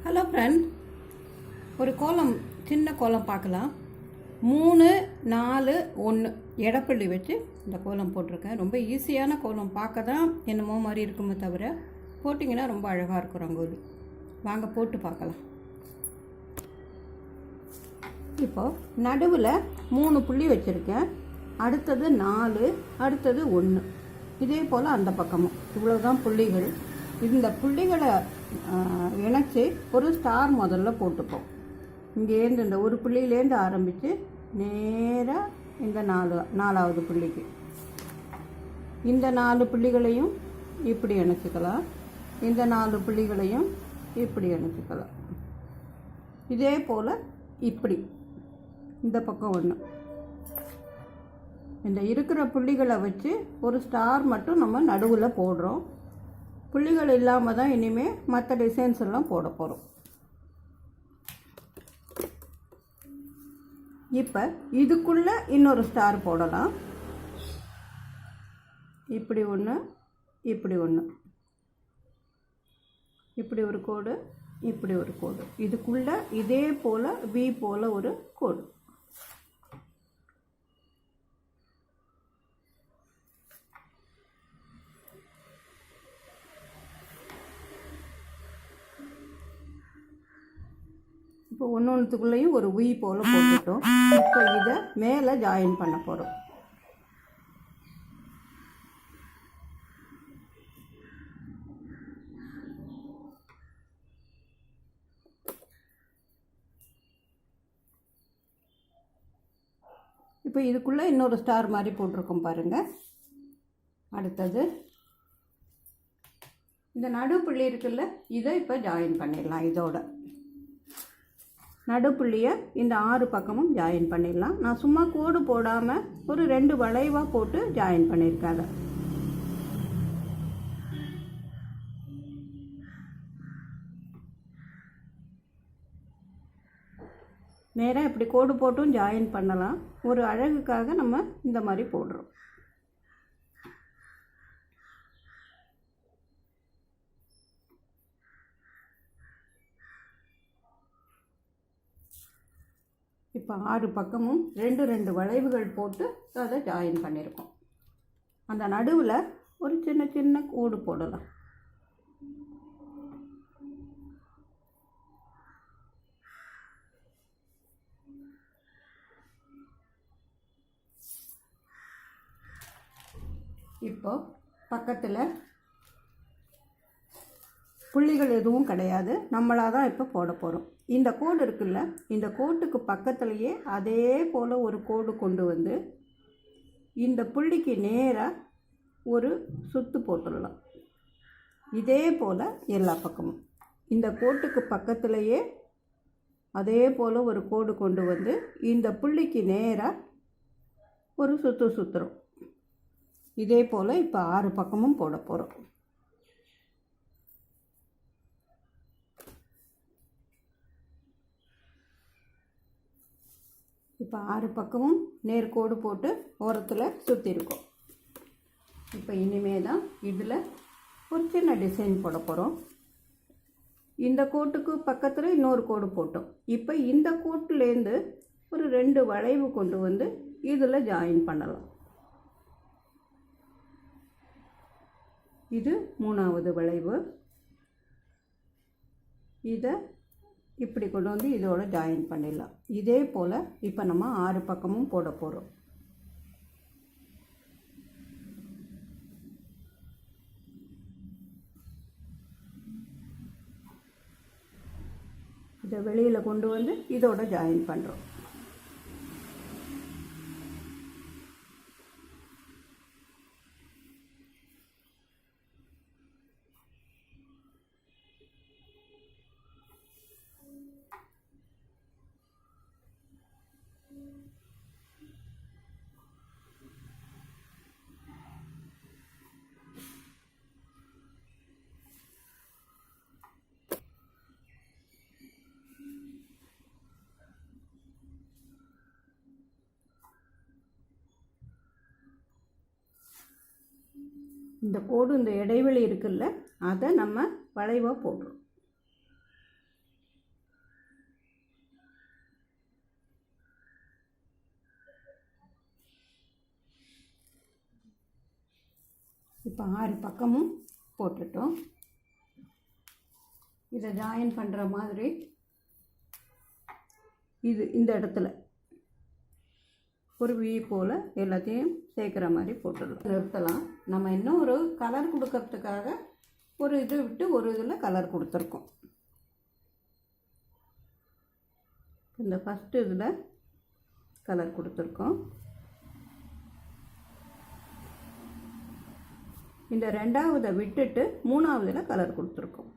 Hello friend, ஒரு கோலம், சின்ன கோலம் பார்க்கலாம். 3, 4, 1 எடப்பள்ளி வச்சு இந்த கோலம் போட்டிருக்கேன். ரொம்ப ஈஸியான கோலம், பார்க்க தான் என்னமோ மாதிரி இருக்குமே தவிர போட்டிங்கன்னா ரொம்ப அழகாக இருக்கும் ரங்கோலி. வாங்க போட்டு பார்க்கலாம். இப்போது நடுவில் 3 புள்ளி வச்சுருக்கேன். அடுத்தது 4, அடுத்தது 1. இதே போல் அந்த பக்கமும் இவ்வளோதான் புள்ளிகள். இந்த புள்ளிகளை இணைச்சி ஒரு ஸ்டார் முதல்ல போட்டுப்போம். இங்கேருந்து இந்த ஒரு புள்ளியிலேருந்து ஆரம்பித்து நேராக இந்த 4வது புள்ளிக்கு இந்த 4 புள்ளிகளையும் இப்படி இணைச்சிக்கலாம். இந்த 4 புள்ளிகளையும் இப்படி இணைச்சிக்கலாம். இதே போல் இப்படி இந்த பக்கம் ஒன்று. இந்த இருக்கிற புள்ளிகளை வச்சு ஒரு ஸ்டார் மட்டும் நம்ம நடுவில் போடுறோம். புள்ளிகள் இல்லாமல் தான் இனிமேல் மற்ற டிசைன்ஸ் எல்லாம் போட போகிறோம். இப்போ இதுக்குள்ளே இன்னொரு ஸ்டார் போடலாம். இப்படி ஒன்று, இப்படி ஒன்று, இப்படி ஒரு கோடு, இப்படி ஒரு கோடு. இதுக்குள்ளே இதே போல் வி போல் ஒரு கோடு. இப்போ ஒன்றுத்துக்குள்ளேயும் ஒரு உய் போல் போட்டுட்டோம். இப்போ இதை மேலே ஜாயின் பண்ண போகிறோம். இப்போ இதுக்குள்ளே இன்னொரு ஸ்டார் மாதிரி போட்டிருக்கோம் பாருங்கள். அடுத்தது இந்த நடுப்புள்ளி இருக்குல்ல, இதை இப்போ ஜாயின் பண்ணிடலாம். இதோட நடுப்புள்ளியை இந்த 6 பக்கமும் ஜாயின் பண்ணிடலாம். நான் சும்மா கோடு போடாமல் ஒரு 2 வளைவாக போட்டு ஜாயின் பண்ணியிருக்காங்க. நேராக இப்படி கோடு போட்டும் ஜாயின் பண்ணலாம். ஒரு அழகுக்காக நம்ம இந்த மாதிரி போடுறோம். இப்போ 6 பக்கமும் 2 வளைவுகள் போட்டு அதை ஜாயின் பண்ணியிருக்கோம். அந்த நடுவில் ஒரு சின்ன சின்ன கோடு போடலாம். இப்போ பக்கத்தில் புள்ளிகள் எதுவும் கிடையாது, நம்மளாக தான் இப்போ போட போகிறோம். இந்த கோடு இருக்குல்ல, இந்த கோட்டுக்கு பக்கத்துலேயே அதே போல் ஒரு கோடு கொண்டு வந்து இந்த புள்ளிக்கு நேராக ஒரு சுத்து போட்டுடலாம். இதே போல் எல்லா பக்கமும் இந்த கோட்டுக்கு பக்கத்துலேயே அதே போல் ஒரு கோடு கொண்டு வந்து இந்த புள்ளிக்கு நேராக ஒரு சுற்று சுற்றுறோம். இதே போல் இப்போ 6 பக்கமும் போட போகிறோம். இப்போ 6 பக்கமும் நேர்கோடு போட்டு ஓரத்தில் சுற்றிருக்கோம். இப்போ இனிமே தான் இதில் ஒரு சின்ன டிசைன் போட போகிறோம். இந்த கோட்டுக்கு பக்கத்தில் இன்னொரு கோடு போட்டோம். இப்போ இந்த கோட்டிலேருந்து ஒரு 2 வளைவு கொண்டு வந்து இதில் ஜாயின் பண்ணலாம். இது 3வது வளைவு. இதை இப்படி கொண்டு வந்து இதோட ஜாயின் பண்ணிடலாம். இதே போல் இப்போ நம்ம 6 பக்கமும் போட போகிறோம். இதை வெளியில் கொண்டு வந்து இதோட ஜாயின் பண்ணுறோம். இந்த கோடு, இந்த இடைவெளி இருக்குல்ல, அதை நம்ம வளைவாக போடுறோம். இப்போ 6 பக்கமும் போட்டுட்டோம். இதை ஜாயின் பண்ணுற மாதிரி இந்த இடத்துல ஒரு வி போல் எல்லாத்தையும் சேர்க்குற மாதிரி போட்டுடலாம். நிறுத்தலாம். நம்ம இன்னும் ஒரு கலர் கொடுக்கறதுக்காக ஒரு இது விட்டு ஒரு இதில் கலர் கொடுத்துருக்கோம். இந்த ஃபஸ்ட்டு இதில் கலர் கொடுத்துருக்கோம். இந்த 2ஆவதை விட்டுட்டு 3ஆவதில் கலர் கொடுத்துருக்கோம்.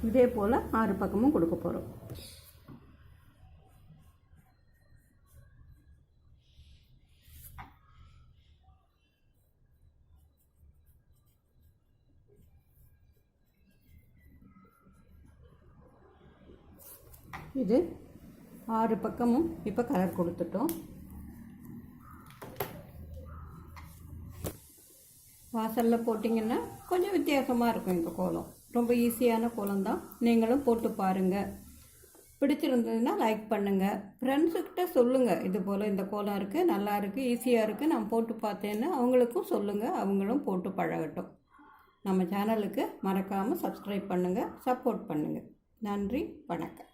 இதே போல் 6 பக்கமும் கொடுக்க போகிறோம். இது 6 பக்கமும் இப்போ கலர் கொடுத்துட்டோம். வாசலில் போட்டிங்கன்னா கொஞ்சம் வித்தியாசமாக இருக்கும். இந்த கோலம் ரொம்ப ஈஸியான கோலம் தான். நீங்களும் போட்டு பாருங்கள். பிடிச்சிருந்ததுன்னா லைக் பண்ணுங்கள். ஃப்ரெண்ட்ஸுக்கிட்ட சொல்லுங்கள், இது போல் இந்த கோலம் இருக்குது, நல்லா இருக்குது, ஈஸியாக இருக்குது, நான் போட்டு பார்த்தேன்னு அவங்களுக்கும் சொல்லுங்கள். அவங்களும் போட்டு பழகட்டும். நம்ம சேனலுக்கு மறக்காமல் சப்ஸ்கிரைப் பண்ணுங்கள், சப்போர்ட் பண்ணுங்கள். நன்றி, வணக்கம்.